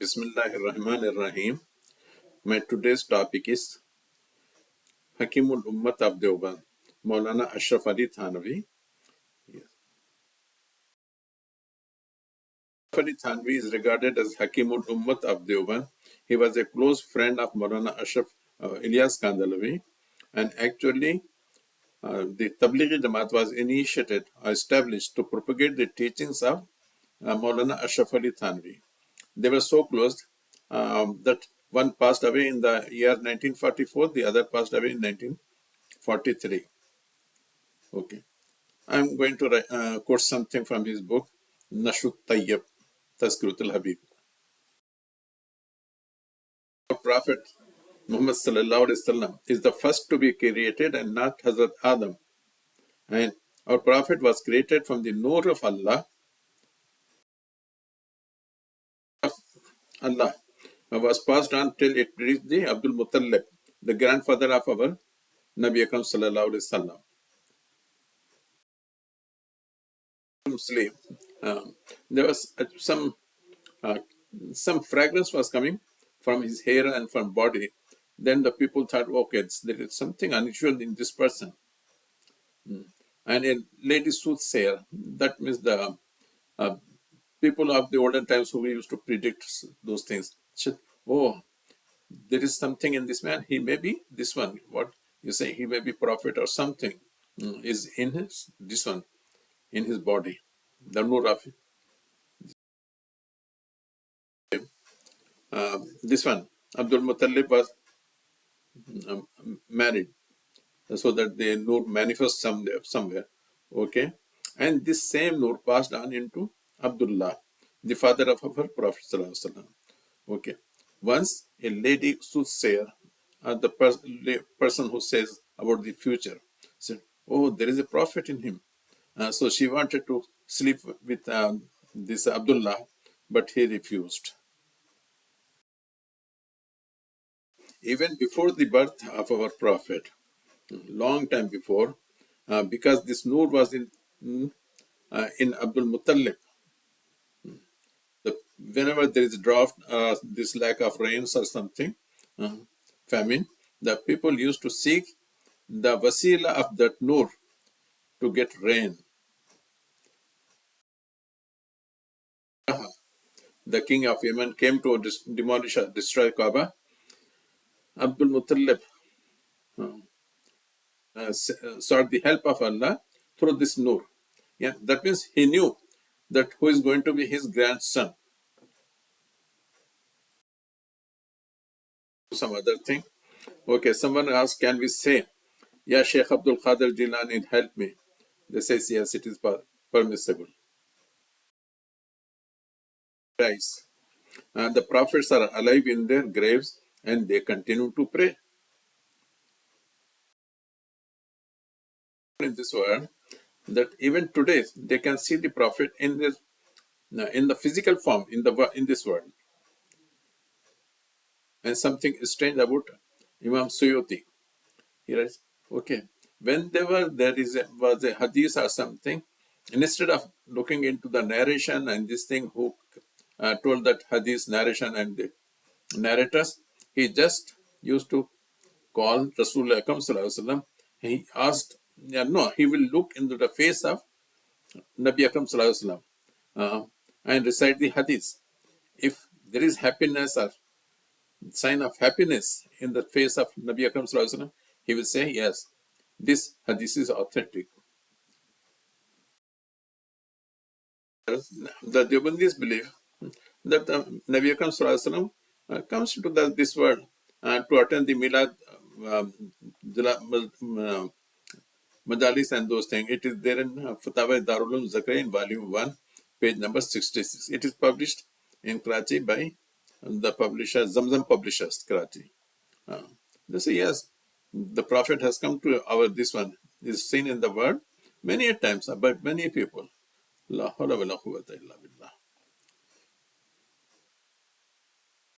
Bismillahirrahmanirrahim. My today's topic is Hakeem-ul-Ummat of Deoband, Maulana Ashraf Ali Thanvi. Yes. Ashraf Ali Thanvi is regarded as Hakeem-ul-Ummat of Deoband. He was a close friend of Maulana Ashraf Ilyas Kandalawi, and actually the Tablighi Jamaat was initiated or established to propagate the teachings of Maulana Ashraf Ali Thanvi. They were so close that one passed away in the year 1944, the other passed away in 1943. Okay. I'm going to quote something from his book, Nashut Tayyib, Tazkiratul Habib. Our Prophet Muhammad Sallallahu Alaihi Wasallam is the first to be created and not Hazrat Adam. And our Prophet was created from the Nur of Allah. Allah was passed on till it reached the Abdul Muttalib, the grandfather of our Nabi Akram Sallallahu Alaihi Wasallam. Muslim, there was some fragrance was coming from his hair and from body. Then the people thought, okay, there is something unusual in this person. And a lady soothsayer, that means the uh, people of the olden times who used to predict those things, said, oh, there is something in this man. He may be this one. What you say, he may be prophet or something is in this one, in his body. The nur of this one. Abdul Muttalib was married, so that the nur manifests somewhere. Okay, and this same nur passed on into Abdullah, the father of our Prophet Sallallahu Alaihi Wasallam. Okay, once a lady soothsayer, the person who says about the future, said, "Oh, there is a prophet in him." So she wanted to sleep with this Abdullah, but he refused. Even before the birth of our Prophet, long time before, because this Noor was in Abdul Muttalib. Whenever there is a drought, this lack of rains or something, famine, the people used to seek the wasila of that Noor to get rain. The king of Yemen came to demolish or destroy Kaaba. Abdul Muttalib sought the help of Allah through this Noor. Yeah, that means he knew that who is going to be his grandson. Some other thing. Okay, someone asked, can we say, yeah, Sheikh Abdul Qadir Jilani, help me? They say, yes, it is permissible. Guys, the prophets are alive in their graves and they continue to pray. In this world, that even today they can see the prophet in the physical form in this world. And something strange about Imam Suyuti. He writes, okay, whenever was a hadith or something, instead of looking into the narration and this thing who told that hadith narration and the narrators, he just used to call Rasulullah Akram Sallallahu Alaihi Wasallam. He asked, no, he will look into the face of Nabi Akram Sallallahu Alaihi Wasallam and recite the hadith. If there is happiness or sign of happiness in the face of Nabi Akram Sallallahu Alaihi Wasallam, he will say, yes, this hadith is authentic. The Deobandis believe that Nabi Akram Sallallahu Alaihi Wasallam comes to this world to attend the Milad Majalis and those things. It is there in Fatawa Darul Uloom Zakariya in volume 1, page number 66. It is published in Karachi by the publisher, Zamzam Publishers, Karachi. They say, yes, the Prophet has come to this one, is seen in the world many times by many people. La hawla wa la quwwata illa billah.